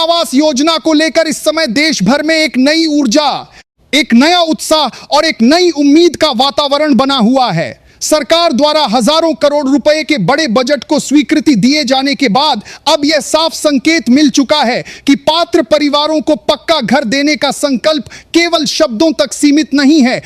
आवास योजना को लेकर इस समय देश भर में एक नई ऊर्जा, एक नया उत्साह और एक नई उम्मीद का वातावरण बना हुआ है। सरकार द्वारा हजारों करोड़ रुपए के बड़े बजट को स्वीकृति दिए जाने के बाद अब यह साफ संकेत मिल चुका है कि पात्र परिवारों को पक्का घर देने का संकल्प केवल शब्दों तक सीमित नहीं है,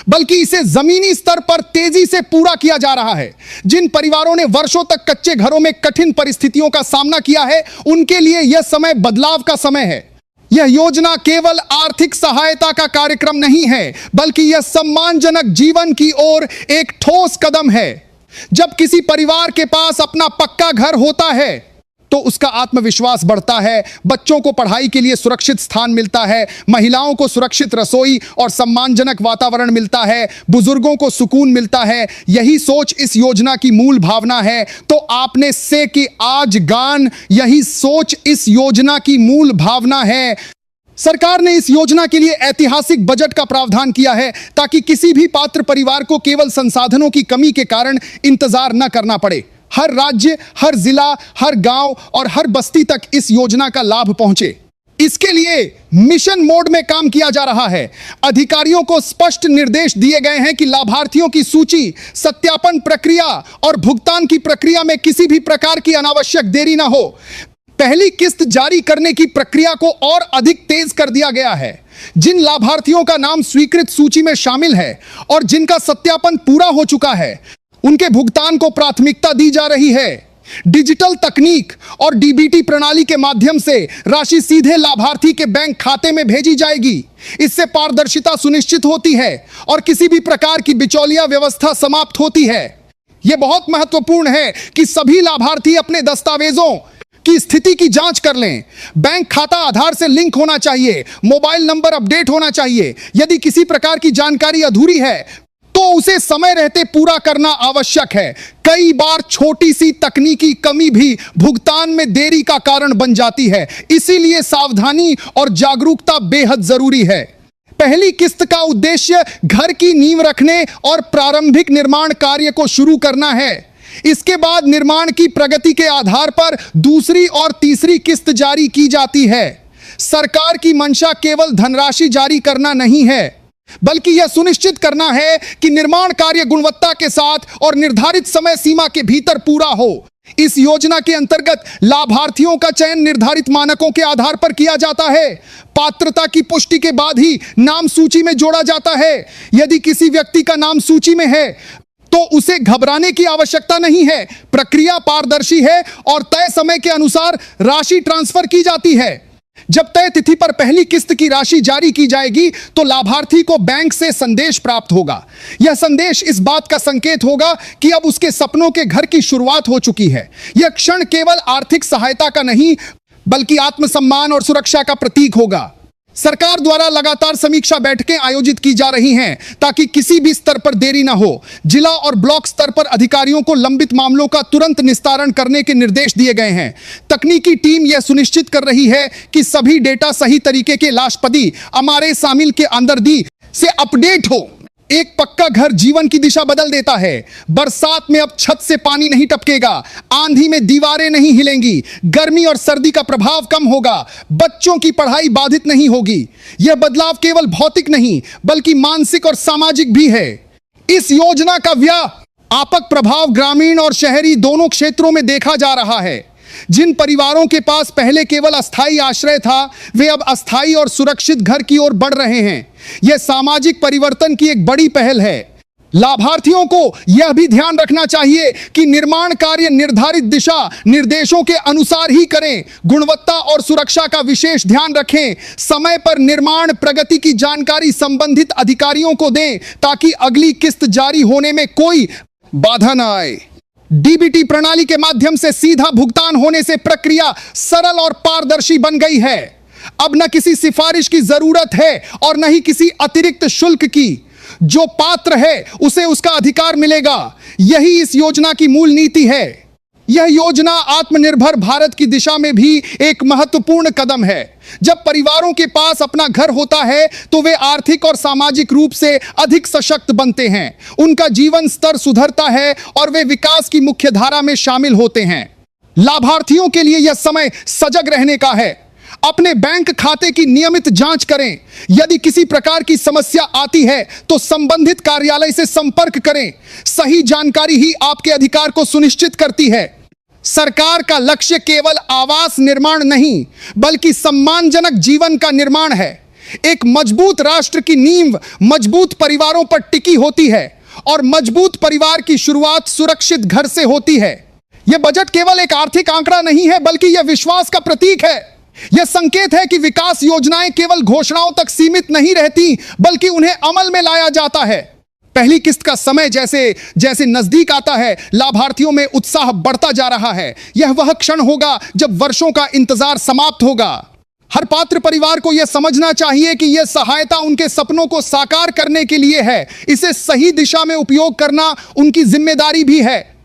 बल्कि इसे जमीनी स्तर पर तेजी से पूरा किया जा रहा है। जिन परिवारों ने वर्षों तक कच्चे घरों में कठिन परिस्थितियों का सामना किया है, उनके लिए यह समय बदलाव का समय है। यह योजना केवल आर्थिक सहायता का कार्यक्रम नहीं है, बल्कि यह सम्मानजनक जीवन की ओर एक ठोस कदम है। जब किसी परिवार के पास अपना पक्का घर होता है तो उसका आत्मविश्वास बढ़ता है, बच्चों को पढ़ाई के लिए सुरक्षित स्थान मिलता है, महिलाओं को सुरक्षित रसोई और सम्मानजनक वातावरण मिलता है, बुजुर्गों को सुकून मिलता है। यही सोच इस योजना की मूल भावना है। तो आपने से कि आज गान, यही सोच इस योजना की मूल भावना है। सरकार ने इस योजना के लिए ऐतिहासिक बजट का प्रावधान किया है ताकि किसी भी पात्र परिवार को केवल संसाधनों की कमी के कारण इंतजार न करना पड़े। हर राज्य, हर जिला, हर गांव और हर बस्ती तक इस योजना का लाभ पहुंचे, इसके लिए मिशन मोड में काम किया जा रहा है। अधिकारियों को स्पष्ट निर्देश दिए गए हैं कि लाभार्थियों की सूची, सत्यापन प्रक्रिया और भुगतान की प्रक्रिया में किसी भी प्रकार की अनावश्यक देरी ना हो। पहली किस्त जारी करने की प्रक्रिया को और अधिक तेज कर दिया गया है। जिन लाभार्थियों का नाम स्वीकृत सूची में शामिल है और जिनका सत्यापन पूरा हो चुका है, उनके भुगतान को प्राथमिकता दी जा रही है। डिजिटल तकनीक और डीबीटी प्रणाली के माध्यम से राशि सीधे लाभार्थी के बैंक खाते में भेजी जाएगी। इससे पारदर्शिता सुनिश्चित होती है और किसी भी प्रकार की बिचौलिया व्यवस्था समाप्त होती है। यह बहुत महत्वपूर्ण है कि सभी लाभार्थी अपने दस्तावेजों की स्थिति की जांच कर लें। बैंक खाता आधार से लिंक होना चाहिए, मोबाइल नंबर अपडेट होना चाहिए। यदि किसी प्रकार की जानकारी अधूरी है तो उसे समय रहते पूरा करना आवश्यक है। कई बार छोटी सी तकनीकी कमी भी भुगतान में देरी का कारण बन जाती है, इसीलिए सावधानी और जागरूकता बेहद जरूरी है। पहली किस्त का उद्देश्य घर की नींव रखने और प्रारंभिक निर्माण कार्य को शुरू करना है। इसके बाद निर्माण की प्रगति के आधार पर दूसरी और तीसरी किस्त जारी की जाती है। सरकार की मंशा केवल धनराशि जारी करना नहीं है, बल्कि यह सुनिश्चित करना है कि निर्माण कार्य गुणवत्ता के साथ और निर्धारित समय सीमा के भीतर पूरा हो। इस योजना के अंतर्गत लाभार्थियों का चयन निर्धारित मानकों के आधार पर किया जाता है। पात्रता की पुष्टि के बाद ही नाम सूची में जोड़ा जाता है। यदि किसी व्यक्ति का नाम सूची में है तो उसे घबराने की आवश्यकता नहीं है। प्रक्रिया पारदर्शी है और तय समय के अनुसार राशि ट्रांसफर की जाती है। जब तय तिथि पर पहली किस्त की राशि जारी की जाएगी तो लाभार्थी को बैंक से संदेश प्राप्त होगा। यह संदेश इस बात का संकेत होगा कि अब उसके सपनों के घर की शुरुआत हो चुकी है। यह क्षण केवल आर्थिक सहायता का नहीं, बल्कि आत्मसम्मान और सुरक्षा का प्रतीक होगा। सरकार द्वारा लगातार समीक्षा बैठकें आयोजित की जा रही हैं ताकि किसी भी स्तर पर देरी ना हो। जिला और ब्लॉक स्तर पर अधिकारियों को लंबित मामलों का तुरंत निस्तारण करने के निर्देश दिए गए हैं। तकनीकी टीम यह सुनिश्चित कर रही है कि सभी डेटा सही तरीके के लाशपदी हमारे शामिल के अंदरदी से अपडेट हो। एक पक्का घर जीवन की दिशा बदल देता है। बरसात में अब छत से पानी नहीं टपकेगा, आंधी में दीवारें नहीं हिलेंगी, गर्मी और सर्दी का प्रभाव कम होगा, बच्चों की पढ़ाई बाधित नहीं होगी। यह बदलाव केवल भौतिक नहीं, बल्कि मानसिक और सामाजिक भी है। इस योजना का व्यापक प्रभाव ग्रामीण और शहरी दोनों क्षेत्रों में देखा जा रहा है। जिन परिवारों के पास पहले केवल अस्थायी आश्रय था, वे अब अस्थायी और सुरक्षित घर की ओर बढ़ रहे हैं। यह सामाजिक परिवर्तन की एक बड़ी पहल है। लाभार्थियों को यह भी ध्यान रखना चाहिए कि निर्माण कार्य निर्धारित दिशा निर्देशों के अनुसार ही करें। गुणवत्ता और सुरक्षा का विशेष ध्यान रखें। समय पर निर्माण प्रगति की जानकारी संबंधित अधिकारियों को दें ताकि अगली किस्त जारी होने में कोई बाधा न आए। डीबीटी प्रणाली के माध्यम से सीधा भुगतान होने से प्रक्रिया सरल और पारदर्शी बन गई है। अब न किसी सिफारिश की जरूरत है और न ही किसी अतिरिक्त शुल्क की। जो पात्र है उसे उसका अधिकार मिलेगा। यही इस योजना की मूल नीति है। यह योजना आत्मनिर्भर भारत की दिशा में भी एक महत्वपूर्ण कदम है। जब परिवारों के पास अपना घर होता है तो वे आर्थिक और सामाजिक रूप से अधिक सशक्त बनते हैं, उनका जीवन स्तर सुधरता है और वे विकास की मुख्य धारा में शामिल होते हैं। लाभार्थियों के लिए यह समय सजग रहने का है। अपने बैंक खाते की नियमित जांच करें। यदि किसी प्रकार की समस्या आती है तो संबंधित कार्यालय से संपर्क करें। सही जानकारी ही आपके अधिकार को सुनिश्चित करती है। सरकार का लक्ष्य केवल आवास निर्माण नहीं, बल्कि सम्मानजनक जीवन का निर्माण है। एक मजबूत राष्ट्र की नींव मजबूत परिवारों पर टिकी होती है और मजबूत परिवार की शुरुआत सुरक्षित घर से होती है। यह बजट केवल एक आर्थिक आंकड़ा नहीं है, बल्कि यह विश्वास का प्रतीक है। यह संकेत है कि विकास योजनाएं केवल घोषणाओं तक सीमित नहीं रहती, बल्कि उन्हें अमल में लाया जाता है। पहली किस्त का समय जैसे जैसे नजदीक आता है, लाभार्थियों में उत्साह बढ़ता जा रहा है। यह वह क्षण होगा जब वर्षों का इंतजार समाप्त होगा। हर पात्र परिवार को यह समझना चाहिए कि यह सहायता उनके सपनों को साकार करने के लिए है। इसे सही दिशा में उपयोग करना उनकी जिम्मेदारी भी है।